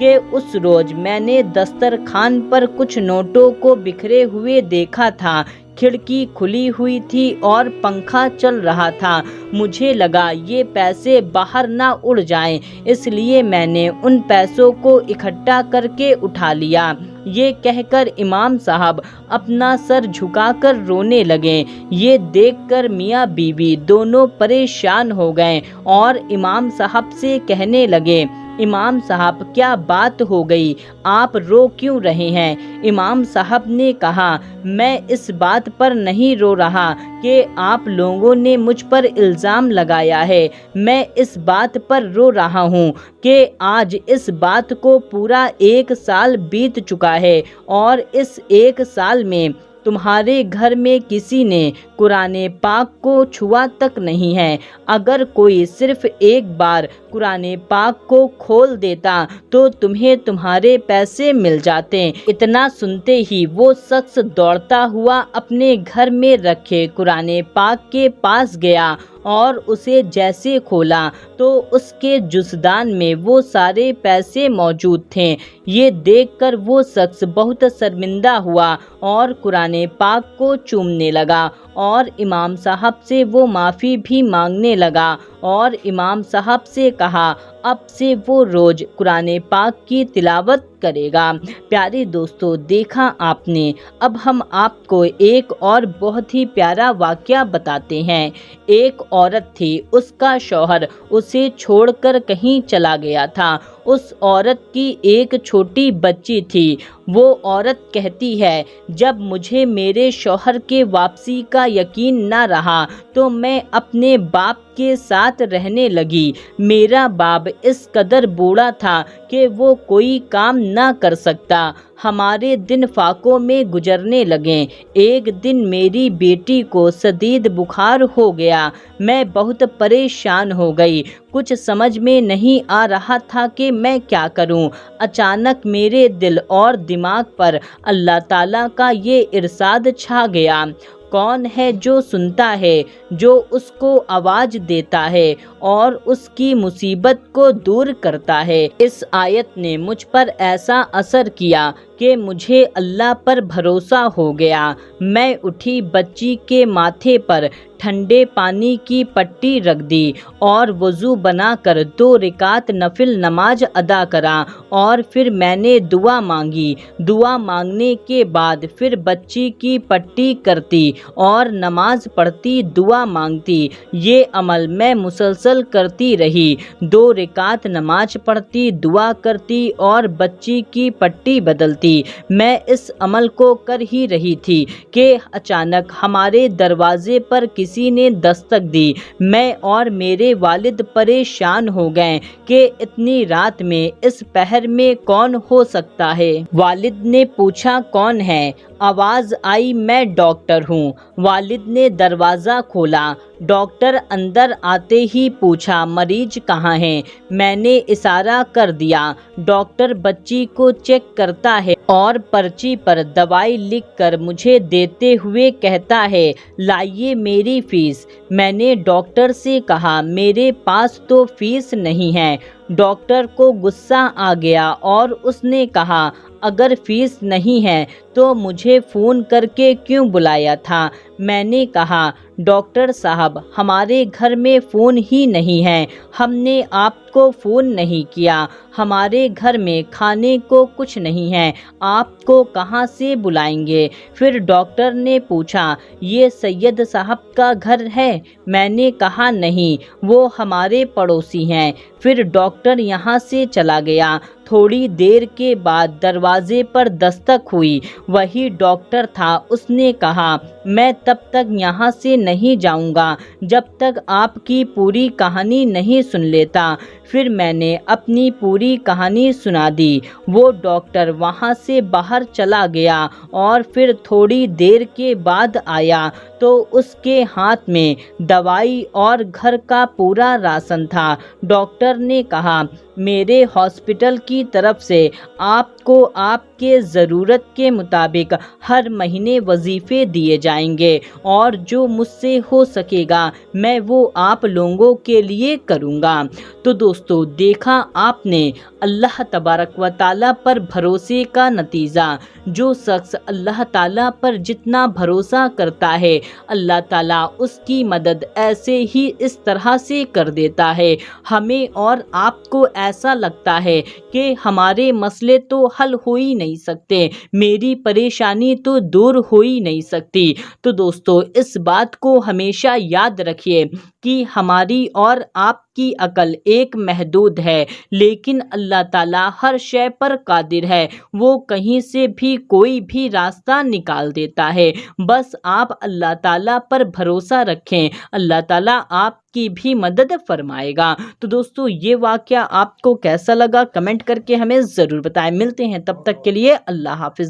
کہ اس روز میں نے دسترخوان پر کچھ نوٹوں کو بکھرے ہوئے دیکھا تھا۔ کھڑکی کھلی ہوئی تھی اور پنکھا چل رہا تھا۔ مجھے لگا یہ پیسے باہر نہ اڑ جائیں، اس لیے میں نے ان پیسوں کو اکٹھا کر کے اٹھا لیا۔ یہ کہہ کر امام صاحب اپنا سر جھکا کر رونے لگے۔ یہ دیکھ کر میاں بیوی دونوں پریشان ہو گئے اور امام صاحب سے کہنے لگے، امام صاحب کیا بات ہو گئی، آپ رو کیوں رہے ہیں؟ امام صاحب نے کہا، میں اس بات پر نہیں رو رہا کہ آپ لوگوں نے مجھ پر الزام لگایا ہے، میں اس بات پر رو رہا ہوں کہ آج اس بات کو پورا 1 سال بیت چکا ہے اور اس 1 سال میں تمہارے گھر میں کسی نے قرآن پاک کو چھوا تک نہیں ہے۔ اگر کوئی صرف ایک بار قرآن پاک کو کھول دیتا تو تمہیں تمہارے پیسے مل جاتے۔ اتنا سنتے ہی وہ شخص دوڑتا ہوا اپنے گھر میں رکھے قرآن پاک کے پاس گیا اور اسے جیسے کھولا تو اس کے جزدان میں وہ سارے پیسے موجود تھے۔ یہ دیکھ کر وہ شخص بہت شرمندہ ہوا اور قرآن پاک کو چومنے لگا اور امام صاحب سے وہ معافی بھی مانگنے لگا اور امام صاحب سے کہا اب سے وہ روز قرآن پاک کی تلاوت کرے گا۔ پیارے دوستو، دیکھا آپ نے، اب ہم آپ کو ایک اور بہت ہی پیارا واقعہ بتاتے ہیں۔ ایک عورت تھی، اس کا شوہر اسے چھوڑ کر کہیں چلا گیا تھا۔ اس عورت کی ایک چھوٹی بچی تھی۔ وہ عورت کہتی ہے، جب مجھے میرے شوہر کے واپسی کا یقین نہ رہا تو میں اپنے باپ کے ساتھ رہنے لگی۔ میرا باپ اس قدر بوڑھا تھا کہ وہ کوئی کام نہ کر سکتا۔ ہمارے دن فاقوں میں گزرنے لگے۔ ایک دن میری بیٹی کو شدید بخار ہو گیا۔ میں بہت پریشان ہو گئی۔ کچھ سمجھ میں نہیں آ رہا تھا کہ میں کیا کروں۔ اچانک میرے دل اور دماغ پر اللہ تعالیٰ کا یہ ارشاد چھا گیا، کون ہے جو سنتا ہے، جو اس کو آواز دیتا ہے اور اس کی مصیبت کو دور کرتا ہے۔ اس آیت نے مجھ پر ایسا اثر کیا کہ مجھے اللہ پر بھروسہ ہو گیا۔ میں اٹھی، بچی کے ماتھے پر ٹھنڈے پانی کی پٹی رکھ دی اور وضو بنا کر 2 رکعت نفل نماز ادا کرا اور پھر میں نے دعا مانگی۔ دعا مانگنے کے بعد پھر بچی کی پٹی کرتی اور نماز پڑھتی، دعا مانگتی۔ یہ عمل میں مسلسل کرتی رہی۔ 2 رکعت نماز پڑھتی، دعا کرتی اور بچی کی پٹی بدلتی۔ میں اس عمل کو کر ہی رہی تھی کہ اچانک ہمارے دروازے پر کسی نے دستک دی۔ میں اور میرے والد پریشان ہو گئے کہ اتنی رات میں اس پہر میں کون ہو سکتا ہے۔ والد نے پوچھا، کون ہے؟ آواز آئی، میں ڈاکٹر ہوں۔ والد نے دروازہ کھولا۔ ڈاکٹر اندر آتے ہی پوچھا، مریض کہاں ہے؟ میں نے اشارہ کر دیا۔ ڈاکٹر بچی کو چیک کرتا ہے اور پرچی پر دوائی لکھ کر مجھے دیتے ہوئے کہتا ہے، لائیے میری فیس۔ میں نے ڈاکٹر سے کہا، میرے پاس تو فیس نہیں ہے۔ ڈاکٹر کو غصہ آ گیا اور اس نے کہا، اگر فیس نہیں ہے تو مجھے فون کر کے کیوں بلایا تھا؟ میں نے کہا، ڈاکٹر صاحب، ہمارے گھر میں فون ہی نہیں ہے، ہم نے آپ کو فون نہیں کیا۔ ہمارے گھر میں کھانے کو کچھ نہیں ہے، آپ کو کہاں سے بلائیں گے؟ پھر ڈاکٹر نے پوچھا، یہ سید صاحب کا گھر ہے؟ میں نے کہا، نہیں، وہ ہمارے پڑوسی ہیں۔ پھر ڈاکٹر یہاں سے چلا گیا۔ تھوڑی دیر کے بعد دروازے پر دستک ہوئی۔ وہی ڈاکٹر تھا۔ اس نے کہا، میں تب تک یہاں سے نہیں جاؤں گا جب تک آپ کی پوری کہانی نہیں سن لیتا۔ پھر میں نے اپنی پوری کہانی سنا دی۔ وہ ڈاکٹر وہاں سے باہر چلا گیا اور پھر تھوڑی دیر کے بعد آیا تو اس کے ہاتھ میں دوائی اور گھر کا پورا راشن تھا۔ ڈاکٹر نے کہا، میرے ہاسپٹل کی طرف سے آپ کو آپ کے ضرورت کے مطابق ہر مہینے وظیفے دیے جائیں گے، اور جو مجھ سے ہو سکے گا میں وہ آپ لوگوں کے لیے کروں گا۔ تو دوستو، دیکھا آپ نے اللہ تبارک و تعالیٰ پر بھروسے کا نتیجہ۔ جو شخص اللہ تعالیٰ پر جتنا بھروسہ کرتا ہے، اللہ تعالیٰ اس کی مدد ایسے ہی اس طرح سے کر دیتا ہے۔ ہمیں اور آپ کو ایسا لگتا ہے کہ ہمارے مسئلے تو حل ہو ہی نہیں سکتے، میری پریشانی تو دور ہو ہی نہیں سکتی، تو دوستو اس بات کو ہمیشہ یاد رکھیے کہ ہماری اور آپ کی عقل ایک محدود ہے، لیکن اللہ تعالیٰ ہر شے پر قادر ہے، وہ کہیں سے بھی کوئی بھی راستہ نکال دیتا ہے۔ بس آپ اللہ تعالیٰ پر بھروسہ رکھیں، اللہ تعالیٰ آپ کی بھی مدد فرمائے گا۔ تو دوستو، یہ واقعہ آپ کو کیسا لگا کمنٹ کر کے ہمیں ضرور بتائیں۔ ملتے ہیں تب تک کے لیے اللہ حافظ۔